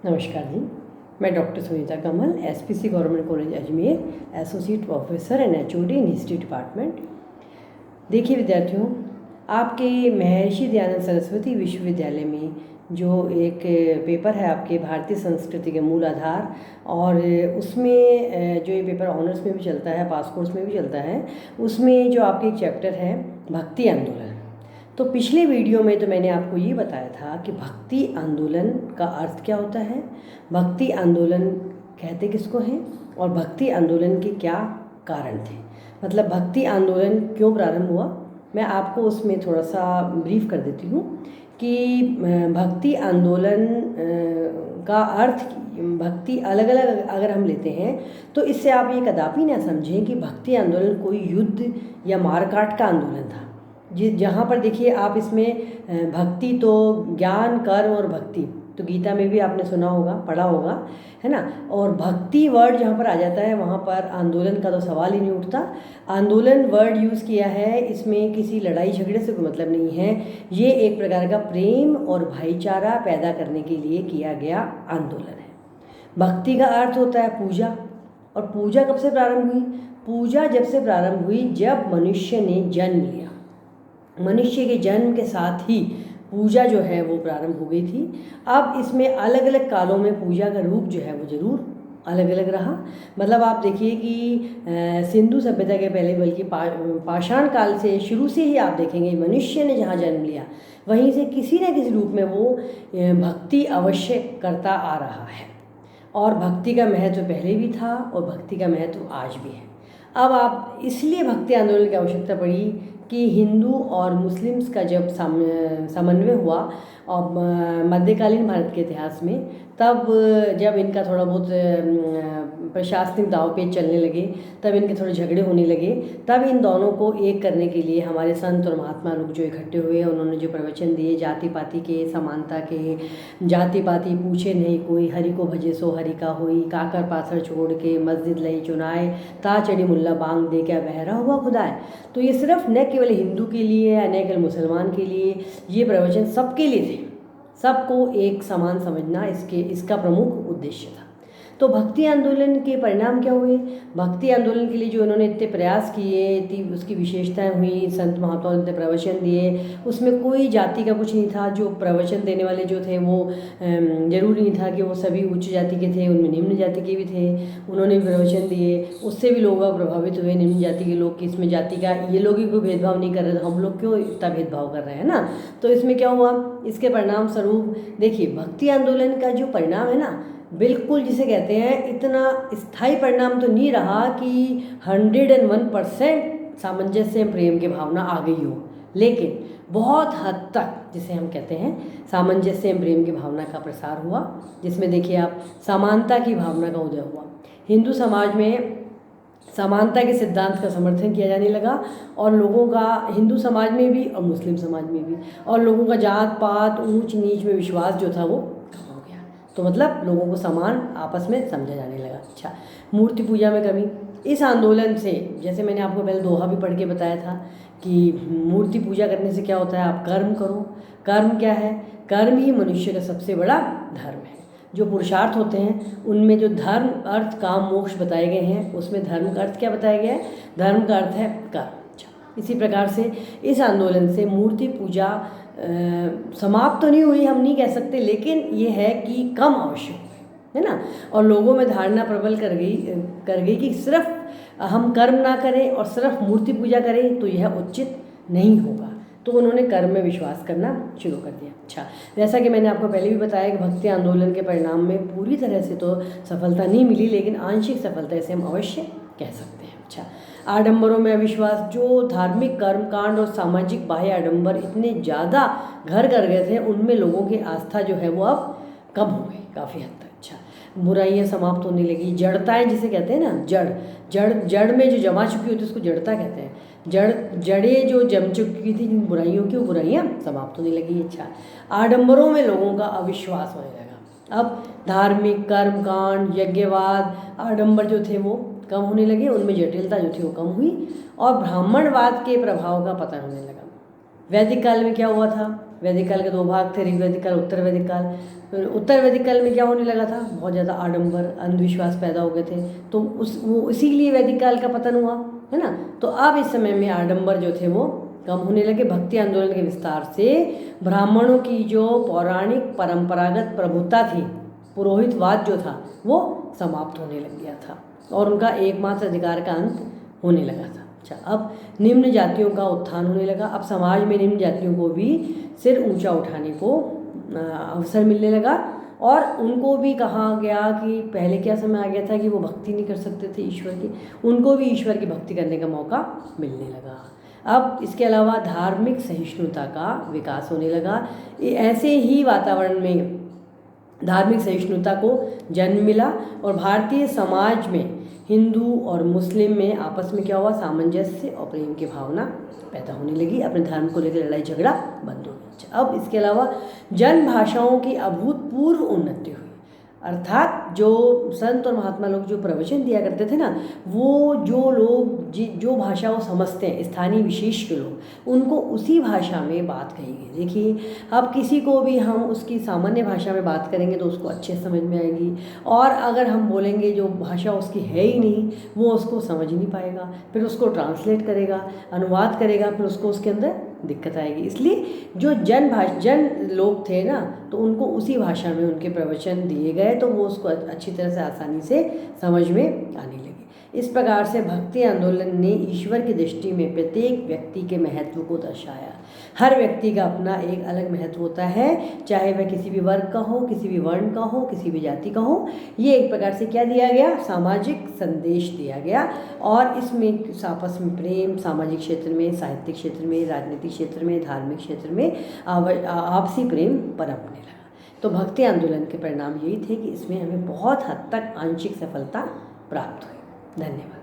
नमस्कार जी। मैं doctor Sunita Kamal, SPC government college Ajmer, associate professor and HOD in history department. देखिए विद्यार्थियों, आपके महर्षि दयानंद सरस्वती विश्वविद्यालय में जो एक पेपर है आपके भारतीय संस्कृति के मूल आधार, और उसमें जो ये पेपर ऑनर्स में भी चलता है, पास कोर्स में भी चलता है, उसमें जो आपके एक चैप्टर है भक्ति आंदोलन। तो पिछले वीडियो में तो मैंने आपको ये बताया था कि भक्ति आंदोलन का अर्थ क्या होता है, भक्ति आंदोलन कहते किसको हैं, और भक्ति आंदोलन के क्या कारण थे, मतलब भक्ति आंदोलन क्यों प्रारंभ हुआ। मैं आपको उसमें थोड़ा सा ब्रीफ कर देती हूँ कि भक्ति आंदोलन का अर्थ, भक्ति अलग अलग अगर हम लेते हैं तो इससे आप ये कदापि ना समझें कि भक्ति आंदोलन कोई युद्ध या मारकाट का आंदोलन था। जहाँ पर देखिए आप इसमें भक्ति तो ज्ञान, कर्म और भक्ति, तो गीता में भी आपने सुना होगा, पढ़ा होगा, है ना। और भक्ति वर्ड जहाँ पर आ जाता है वहाँ पर आंदोलन का तो सवाल ही नहीं उठता। आंदोलन वर्ड यूज़ किया है, इसमें किसी लड़ाई झगड़े से कोई मतलब नहीं है। ये एक प्रकार का प्रेम और भाईचारा पैदा करने के लिए किया गया आंदोलन है। भक्ति का अर्थ होता है पूजा, और पूजा कब से प्रारंभ हुई? पूजा जब से प्रारंभ हुई जब मनुष्य ने जन्म लिया। मनुष्य के जन्म के साथ ही पूजा जो है वो प्रारंभ हो गई थी। अब इसमें अलग अलग कालों में पूजा का रूप जो है वो ज़रूर अलग अलग रहा। मतलब आप देखिए कि सिंधु सभ्यता के पहले, बल्कि पाषाण काल से शुरू से ही आप देखेंगे मनुष्य ने जहाँ जन्म लिया वहीं से किसी न किसी रूप में वो भक्ति अवश्य करता आ रहा है। और भक्ति का महत्व पहले भी था और भक्ति का महत्व आज भी है। अब आप इसलिए भक्ति आंदोलन की आवश्यकता पड़ी कि हिंदू और मुस्लिम्स का जब समन्वय हुआ और मध्यकालीन भारत के इतिहास में, तब जब इनका थोड़ा बहुत प्रशासनिक दांव-पेच चलने लगे, तब इनके थोड़े झगड़े होने लगे, तब इन दोनों को एक करने के लिए हमारे संत और महात्मा लोग जो इकट्ठे हुए, उन्होंने जो प्रवचन दिए जाति पाति के, समानता के, जाति पाति पूछे नहीं कोई, हरि को भजे सो हरि का होई, काकर पाथर छोड़ के मस्जिद लई चुनाए, ता चढ़ी मुल्ला बांग दे क्या बहरा हुआ खुदाए। तो ये सिर्फ न केवल हिंदू के लिए या न केवल मुसलमान के लिए, ये प्रवचन सबके लिए थे। सबको एक समान समझना इसका प्रमुख उद्देश्य था। तो भक्ति आंदोलन के परिणाम क्या हुए? भक्ति आंदोलन के लिए जो इन्होंने इतने प्रयास किए, उसकी विशेषताएं हुई, संत महात्माओं ने इतने प्रवचन दिए, उसमें कोई जाति का कुछ नहीं था। जो प्रवचन देने वाले जो थे वो जरूरी नहीं था कि वो सभी उच्च जाति के थे, उनमें निम्न जाति के भी थे। उन्होंने भी प्रवचन दिए, उससे भी लोग प्रभावित हुए, निम्न जाति के लोग, कि इसमें जाति का ये लोग ही कोई भेदभाव नहीं कर रहे, तो हम लोग क्यों इतना भेदभाव कर रहे हैं ना। तो इसमें क्या हुआ, इसके परिणाम स्वरूप देखिए भक्ति आंदोलन का जो परिणाम है ना, बिल्कुल जिसे कहते हैं इतना स्थायी परिणाम तो नहीं रहा कि 101% सामंजस्य प्रेम की भावना आ गई हो, लेकिन बहुत हद तक जिसे हम कहते हैं सामंजस्य प्रेम की भावना का प्रसार हुआ, जिसमें देखिए आप समानता की भावना का उदय हुआ। हिंदू समाज में समानता के सिद्धांत का समर्थन किया जाने लगा, और लोगों का, हिंदू समाज में भी और मुस्लिम समाज में भी, और लोगों का जात पात ऊंच नीच में विश्वास जो था वो कम हो गया। तो मतलब लोगों को समान आपस में समझा जाने लगा। अच्छा, मूर्ति पूजा में कमी, इस आंदोलन से, जैसे मैंने आपको पहले दोहा भी पढ़ के बताया था कि मूर्ति पूजा करने से क्या होता है, आप कर्म करो। कर्म क्या है? कर्म ही मनुष्य का सबसे बड़ा धर्म है। जो पुरुषार्थ होते हैं उनमें जो धर्म, अर्थ, काम, मोक्ष बताए गए हैं, उसमें धर्म का अर्थ क्या बताया गया है? धर्म का अर्थ है कर्म। इसी प्रकार से इस आंदोलन से मूर्ति पूजा समाप्त तो नहीं हुई, हम नहीं कह सकते, लेकिन ये है कि कम अवश्य है ना। और लोगों में धारणा प्रबल कर गई कि सिर्फ हम कर्म ना करें और सिर्फ मूर्ति पूजा करें तो यह उचित नहीं होगा। तो उन्होंने कर्म में विश्वास करना शुरू कर दिया। अच्छा, जैसा कि मैंने आपको पहले भी बताया कि भक्ति आंदोलन के परिणाम में पूरी तरह से तो सफलता नहीं मिली, लेकिन आंशिक सफलता इसे हम अवश्य कह सकते हैं। अच्छा, आडंबरों में अविश्वास, जो धार्मिक कर्मकांड और सामाजिक बाह्य आडंबर इतने ज़्यादा घर कर गए थे, उनमें लोगों की आस्था जो है वो अब कम हो गई काफ़ी हद तक। अच्छा, बुराइयाँ समाप्त होने लगी, जड़ताएँ जिसे कहते हैं ना, जड़ में जो जमा चुकी होती है उसको जड़ता कहते हैं। जड़ें जो जम चुकी थी जिन बुराइयों की, वो बुराइयाँ समाप्त होने लगी। अच्छा, आडंबरों में लोगों का अविश्वास होने लगा। अब धार्मिक कर्मकांड, यज्ञवाद, आडंबर जो थे वो कम होने लगे, उनमें जटिलता जो थी वो कम हुई, और ब्राह्मणवाद के प्रभाव का पतन होने लगा। वैदिक काल में क्या हुआ था? वैदिक काल के 2 भाग थे, ऋग्वैदिक काल, उत्तर वैदिक काल। उत्तर वैदिक काल में क्या होने लगा था, बहुत ज़्यादा आडंबर, अंधविश्वास पैदा हो गए थे, तो वो इसीलिए वैदिक काल का पतन हुआ, है ना। तो अब इस समय में आडंबर जो थे वो कम होने लगे। भक्ति आंदोलन के विस्तार से ब्राह्मणों की जो पौराणिक परंपरागत प्रभुता थी, पुरोहितवाद जो था, वो समाप्त होने लग गया था और उनका एकमात्र अधिकार का अंत होने लगा था। अच्छा, अब निम्न जातियों का उत्थान होने लगा। अब समाज में निम्न जातियों को भी सिर ऊंचा उठाने को अवसर मिलने लगा और उनको भी कहा गया कि पहले क्या समय आ गया था कि वो भक्ति नहीं कर सकते थे ईश्वर की, उनको भी ईश्वर की भक्ति करने का मौका मिलने लगा। अब इसके अलावा धार्मिक सहिष्णुता का विकास होने लगा। ऐसे ही वातावरण में धार्मिक सहिष्णुता को जन्म मिला और भारतीय समाज में हिंदू और मुस्लिम में आपस में क्या हुआ, सामंजस्य और प्रेम की भावना पैदा होने लगी। अपने धर्म को लेकर लड़ाई झगड़ा बंद हो गया। अब इसके अलावा जन भाषाओं की अभूतपूर्व उन्नति हुई, अर्थात जो संत और महात्मा लोग जो प्रवचन दिया करते थे ना, वो जो लोग जो भाषा वो समझते हैं, स्थानीय विशेष के लोग, उनको उसी भाषा में बात कही गई। देखिए, अब किसी को भी हम उसकी सामान्य भाषा में बात करेंगे तो उसको अच्छे समझ में आएगी, और अगर हम बोलेंगे जो भाषा उसकी है ही नहीं, वो उसको समझ ही नहीं पाएगा, फिर उसको ट्रांसलेट करेगा, अनुवाद करेगा, फिर उसको उसके अंदर दिक्कत आएगी। इसलिए जो जन लोग थे ना, तो उनको उसी भाषा में उनके प्रवचन दिए गए, तो वो उसको अच्छी तरह से आसानी से समझ में आने लगी। इस प्रकार से भक्ति आंदोलन ने ईश्वर की दृष्टि में प्रत्येक व्यक्ति के महत्व को दर्शाया। हर व्यक्ति का अपना एक अलग महत्व होता है, चाहे वह किसी भी वर्ग का हो, किसी भी वर्ण का हो, किसी भी जाति का हो। ये एक प्रकार से क्या दिया गया, सामाजिक संदेश दिया गया, और इसमें आपस में प्रेम, सामाजिक क्षेत्र में, साहित्यिक क्षेत्र में, राजनीतिक क्षेत्र में, धार्मिक क्षेत्र में आपसी प्रेम पनपने लगा। तो भक्ति आंदोलन के परिणाम यही थे कि इसमें हमें बहुत हद तक आंशिक सफलता प्राप्त हुई। धन्यवाद।